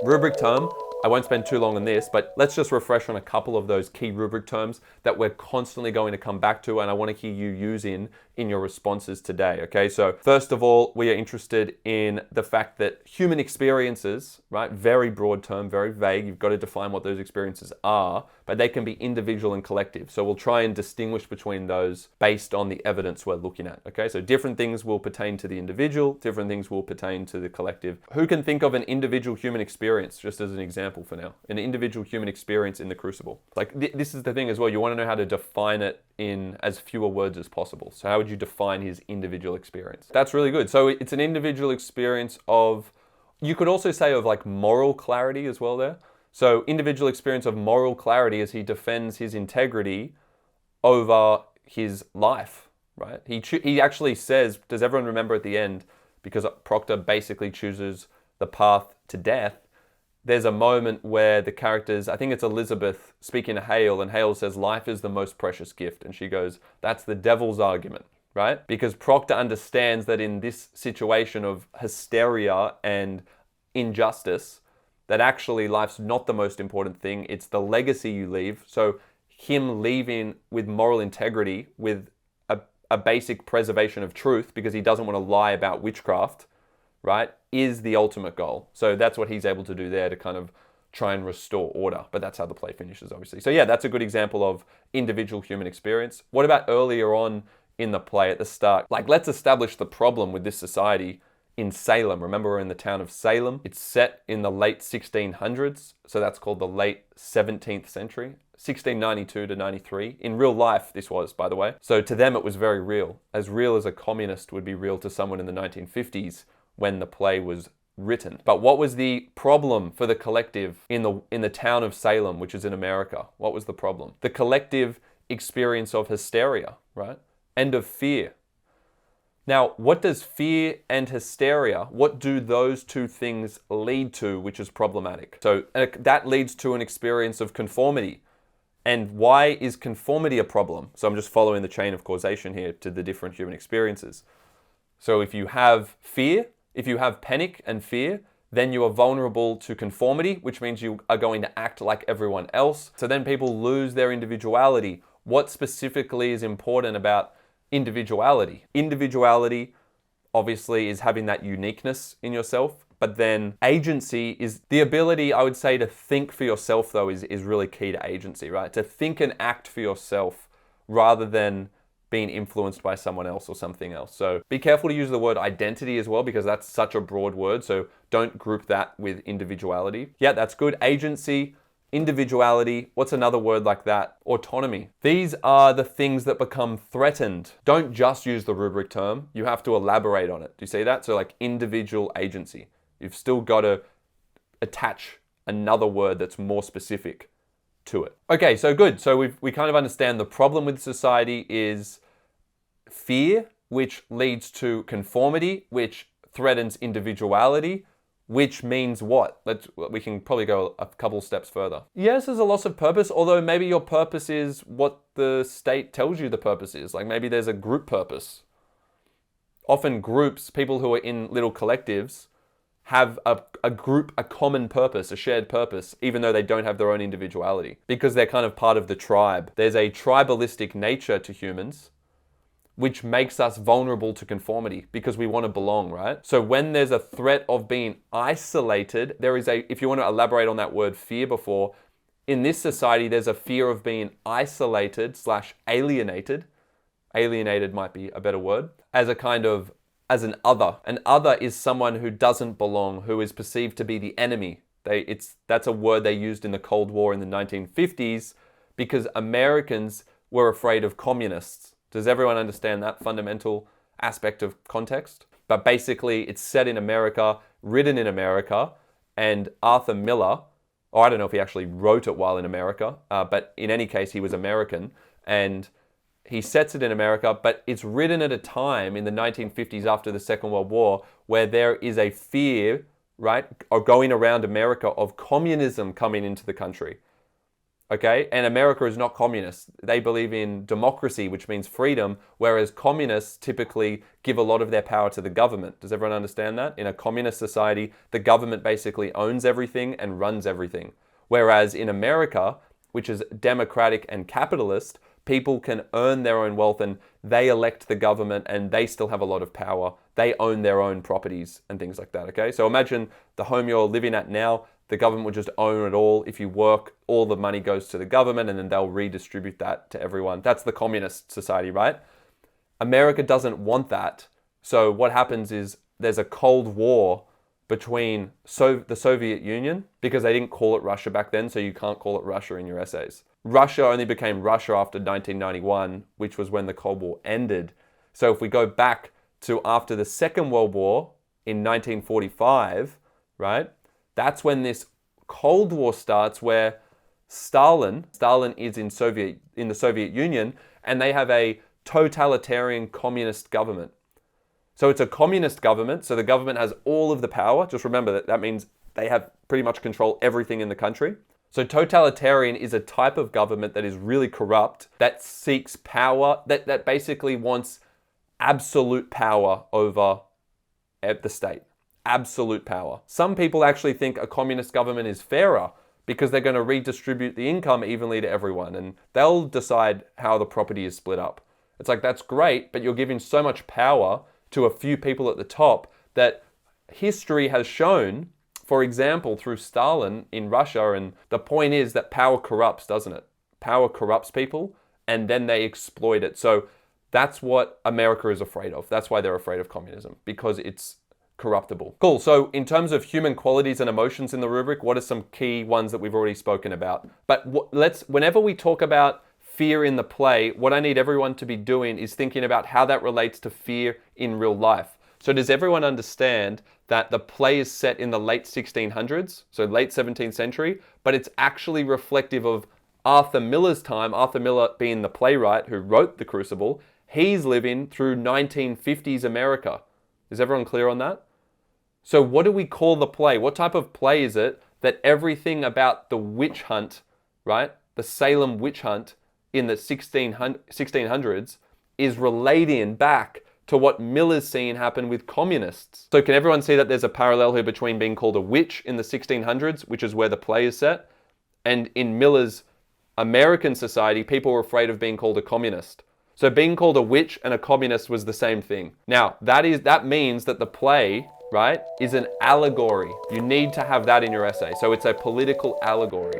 Rubric term, I won't spend too long on this, but let's just refresh on a couple of those key rubric terms that we're constantly going to come back to and I want to hear you use in your responses today, okay? So first of all, we are interested in the fact that human experiences, right? Very broad term, very vague. You've got to define what those experiences are, but they can be individual and collective. So we'll try and distinguish between those based on the evidence we're looking at, okay? So different things will pertain to the individual, different things will pertain to the collective. Who can think of an individual human experience, just as an example for now? An individual human experience in the Crucible. Like this is the thing as well, you want to know how to define it in as fewer words as possible. So how would you define his individual experience? That's really good. So it's an individual experience of, you could also say of like moral clarity as well there. So individual experience of moral clarity as he defends his integrity over his life, right? He actually says, does everyone remember at the end, because Proctor basically chooses the path to death, there's a moment where the characters, I think it's Elizabeth speaking to Hale, and Hale says, life is the most precious gift. And she goes, that's the devil's argument, right? Because Proctor understands that in this situation of hysteria and injustice, that actually life's not the most important thing. It's the legacy you leave. So him leaving with moral integrity, with a basic preservation of truth, because he doesn't want to lie about witchcraft, right, is the ultimate goal. So that's what he's able to do there to kind of try and restore order. But that's how the play finishes, obviously. So yeah, that's a good example of individual human experience. What about earlier on in the play at the start? Like, let's establish the problem with this society in Salem. Remember, we're in the town of Salem. It's set in the late 1600s. So that's called the late 17th century. 1692 to 93. In real life, this was, by the way. So to them, it was very real as a communist would be real to someone in the 1950s when the play was written. But what was the problem for the collective in the town of Salem, which is in America? What was the problem? The collective experience of hysteria, right? And of fear. Now, what does fear and hysteria, what do those two things lead to, which is problematic? So that leads to an experience of conformity. And why is conformity a problem? So I'm just following the chain of causation here to the different human experiences. So if you have fear, if you have panic and fear, then you are vulnerable to conformity, which means you are going to act like everyone else. So then people lose their individuality. What specifically is important about individuality? Individuality, obviously, is having that uniqueness in yourself. But then agency is the ability, I would say, to think for yourself, though, is really key to agency, right? To think and act for yourself rather than being influenced by someone else or something else. So be careful to use the word identity as well, because that's such a broad word. So don't group that with individuality. Yeah, that's good. Agency, individuality. What's another word like that? Autonomy. These are the things that become threatened. Don't just use the rubric term. You have to elaborate on it. Do you see that? So like individual agency. You've still got to attach another word that's more specific to it. Okay, so good. So we kind of understand the problem with society is fear, which leads to conformity, which threatens individuality, which means what? We can probably go a couple steps further. Yes, there's a loss of purpose, although maybe your purpose is what the state tells you the purpose is. Like maybe there's a group purpose. Often groups, people who are in little collectives, have a group, a common purpose, a shared purpose, even though they don't have their own individuality, because they're kind of part of the tribe. There's a tribalistic nature to humans, which makes us vulnerable to conformity because we want to belong, right? So when there's a threat of being isolated, there is if you want to elaborate on that word fear before, in this society, there's a fear of being isolated / alienated. Alienated might be a better word, as an other. An other is someone who doesn't belong, who is perceived to be the enemy. That's a word they used in the Cold War in the 1950s because Americans were afraid of communists. Does everyone understand that fundamental aspect of context? But basically, it's set in America, written in America, and Arthur Miller, or I don't know if he actually wrote it while in America, but in any case, he was American, and he sets it in America, but it's written at a time in the 1950s after the Second World War where there is a fear, right, of going around America of communism coming into the country. Okay, and America is not communist. They believe in democracy, which means freedom, whereas communists typically give a lot of their power to the government. Does everyone understand that? In a communist society, the government basically owns everything and runs everything. Whereas in America, which is democratic and capitalist, people can earn their own wealth and they elect the government and they still have a lot of power. They own their own properties and things like that, okay? So imagine the home you're living at now, the government would just own it all. If you work, all the money goes to the government and then they'll redistribute that to everyone. That's the communist society, right? America doesn't want that. So what happens is there's a Cold War between the Soviet Union, because they didn't call it Russia back then, so you can't call it Russia in your essays. Russia only became Russia after 1991, which was when the Cold War ended. So if we go back to after the Second World War in 1945, right? That's when this Cold War starts, where Stalin is in the Soviet Union, and they have a totalitarian communist government. So it's a communist government, so the government has all of the power. Just remember that means they have pretty much control everything in the country. So totalitarian is a type of government that is really corrupt, that seeks power, that basically wants absolute power over the state. Absolute power. Some people actually think a communist government is fairer because they're going to redistribute the income evenly to everyone and they'll decide how the property is split up. It's like, that's great, but you're giving so much power to a few people at the top that history has shown, for example, through Stalin in Russia, and the point is that power corrupts, doesn't it? Power corrupts people and then they exploit it. So that's what America is afraid of. That's why they're afraid of communism, because it's corruptible. Cool. So in terms of human qualities and emotions in the rubric, what are some key ones that we've already spoken about? But whenever we talk about fear in the play, what I need everyone to be doing is thinking about how that relates to fear in real life. So does everyone understand that the play is set in the late 1600s, so late 17th century, but it's actually reflective of Arthur Miller's time, Arthur Miller being the playwright who wrote The Crucible. He's living through 1950s America. Is everyone clear on that? So what do we call the play? What type of play is it that everything about the witch hunt, right? The Salem witch hunt in the 1600s is relating back to what Miller's seen happen with communists. So can everyone see that there's a parallel here between being called a witch in the 1600s, which is where the play is set, and in Miller's American society, people were afraid of being called a communist. So being called a witch and a communist was the same thing. Now, that means that the play, right, is an allegory. You need to have that in your essay. So it's a political allegory.